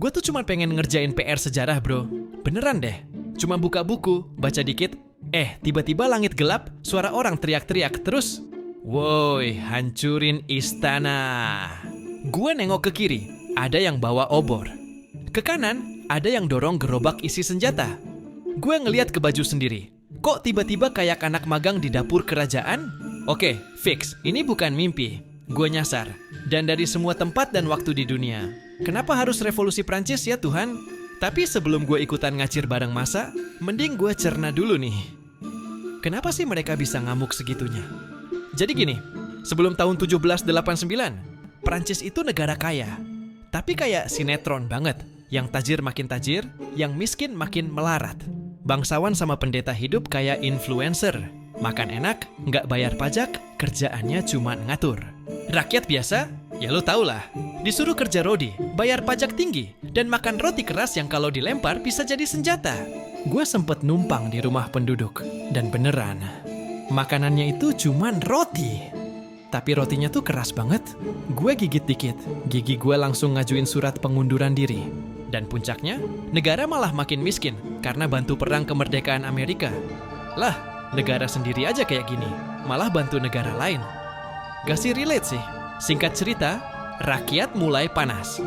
Gue tuh cuma pengen ngerjain PR sejarah, bro. Beneran deh. Cuma buka buku, baca dikit. Tiba-tiba langit gelap, suara orang teriak-teriak. Terus, woi, hancurin istana. Gue nengok ke kiri, ada yang bawa obor. Ke kanan, ada yang dorong gerobak isi senjata. Gue ngeliat ke baju sendiri. Kok tiba-tiba kayak anak magang di dapur kerajaan? Oke, fix. Ini bukan mimpi. Gue nyasar. Dan dari semua tempat dan waktu di dunia, kenapa harus revolusi Prancis ya Tuhan? Tapi sebelum gue ikutan ngacir bareng masa, mending gue cerna dulu nih. Kenapa sih mereka bisa ngamuk segitunya? Jadi gini, sebelum tahun 1789, Prancis itu negara kaya. Tapi kayak sinetron banget. Yang tajir makin tajir, yang miskin makin melarat. Bangsawan sama pendeta hidup kayak influencer. Makan enak, nggak bayar pajak, kerjaannya cuma ngatur. Rakyat biasa, ya lo tau lah. Disuruh kerja rodi, bayar pajak tinggi, dan makan roti keras yang kalau dilempar bisa jadi senjata. Gue sempet numpang di rumah penduduk, dan beneran, makanannya itu cuman roti. Tapi rotinya tuh keras banget. Gue gigit dikit, gigi gue langsung ngajuin surat pengunduran diri. Dan puncaknya, negara malah makin miskin karena bantu perang kemerdekaan Amerika. Lah, negara sendiri aja kayak gini, malah bantu negara lain. Gak sih relate sih. Singkat cerita, rakyat mulai panas.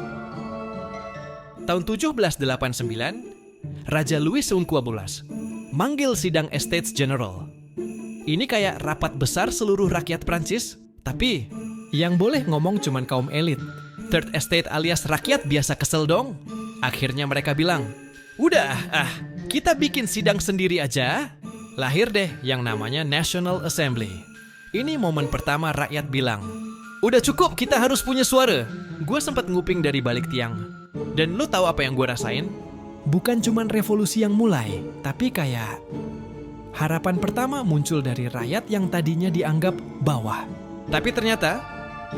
Tahun 1789, Raja Louis XIV manggil sidang Estates General. Ini kayak rapat besar seluruh rakyat Prancis, tapi yang boleh ngomong cuman kaum elit. Third Estate alias rakyat biasa kesel dong. Akhirnya mereka bilang, udah, kita bikin sidang sendiri aja. Lahir deh yang namanya National Assembly. Ini momen pertama rakyat bilang, udah cukup, kita harus punya suara. Gue sempat nguping dari balik tiang. Dan lu tahu apa yang gue rasain? Bukan cuman revolusi yang mulai, tapi kayak harapan pertama muncul dari rakyat yang tadinya dianggap bawah. Tapi ternyata,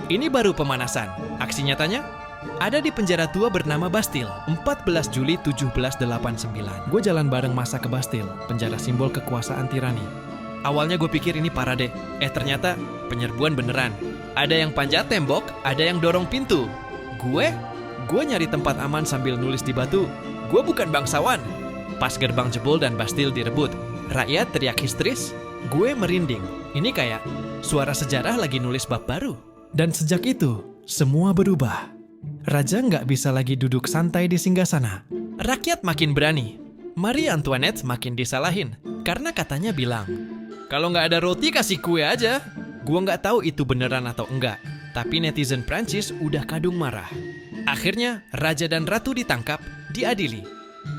ini baru pemanasan. Aksi nyatanya, ada di penjara tua bernama Bastille, 14 Juli 1789. Gue jalan bareng masa ke Bastille, penjara simbol kekuasaan tirani. Awalnya gue pikir ini parade. Ternyata penyerbuan beneran. Ada yang panjat tembok, ada yang dorong pintu. Gue nyari tempat aman sambil nulis di batu. Gue bukan bangsawan. Pas gerbang jebol dan Bastille direbut, rakyat teriak histeris. Gue merinding. Ini kayak suara sejarah lagi nulis bab baru. Dan sejak itu, semua berubah. Raja nggak bisa lagi duduk santai di singgasana. Rakyat makin berani. Marie Antoinette makin disalahin. Karena katanya bilang, kalau nggak ada roti kasih kue aja. Gua nggak tahu itu beneran atau enggak. Tapi netizen Prancis udah kadung marah. Akhirnya, Raja dan Ratu ditangkap, diadili.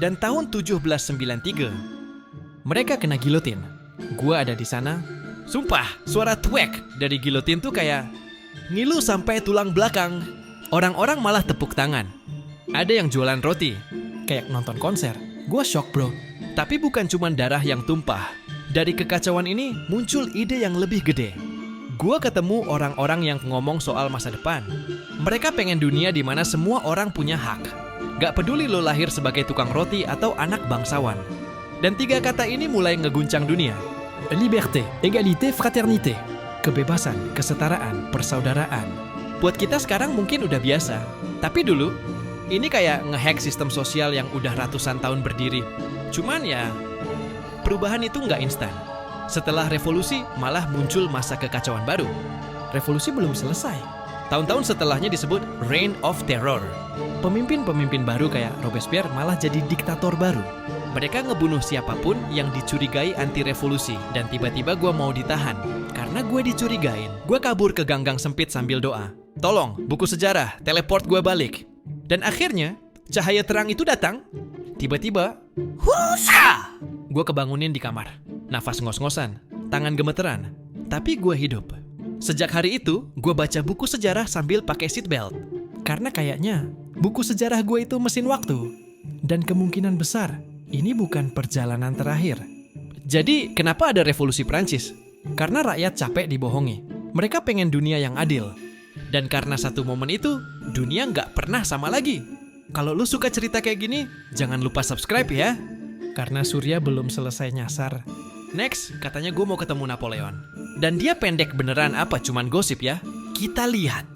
Dan tahun 1793, mereka kena gilotin. Gua ada di sana. Sumpah, suara twek dari gilotin tuh kayak ngilu sampai tulang belakang. Orang-orang malah tepuk tangan. Ada yang jualan roti, kayak nonton konser. Gua shock bro. Tapi bukan cuma darah yang tumpah. Dari kekacauan ini muncul ide yang lebih gede. Gua ketemu orang-orang yang ngomong soal masa depan. Mereka pengen dunia di mana semua orang punya hak. Gak peduli lo lahir sebagai tukang roti atau anak bangsawan. Dan 3 kata ini mulai ngeguncang dunia. Liberté, égalité, fraternité. Kebebasan, kesetaraan, persaudaraan. Buat kita sekarang mungkin udah biasa. Tapi dulu, ini kayak ngehack sistem sosial yang udah ratusan tahun berdiri. Cuman ya, perubahan itu nggak instan. Setelah revolusi, malah muncul masa kekacauan baru. Revolusi belum selesai. Tahun-tahun setelahnya disebut Reign of Terror. Pemimpin-pemimpin baru kayak Robespierre malah jadi diktator baru. Mereka ngebunuh siapapun yang dicurigai anti-revolusi. Dan tiba-tiba gue mau ditahan. Karena gue dicurigain. Gue kabur ke ganggang sempit sambil doa. Tolong, buku sejarah, teleport gue balik. Dan akhirnya, cahaya terang itu datang. Tiba-tiba, husa! Gue kebangunin di kamar. Nafas ngos-ngosan, tangan gemeteran. Tapi gue hidup. Sejak hari itu, gue baca buku sejarah sambil pakai seatbelt. Karena kayaknya, buku sejarah gue itu mesin waktu. Dan kemungkinan besar, ini bukan perjalanan terakhir. Jadi, kenapa ada revolusi Prancis? Karena rakyat capek dibohongi. Mereka pengen dunia yang adil. Dan karena satu momen itu, dunia nggak pernah sama lagi. Kalau lu suka cerita kayak gini, jangan lupa subscribe ya. Karena Surya belum selesai nyasar. Next, katanya gue mau ketemu Napoleon. Dan dia pendek beneran apa cuman gosip ya? Kita lihat.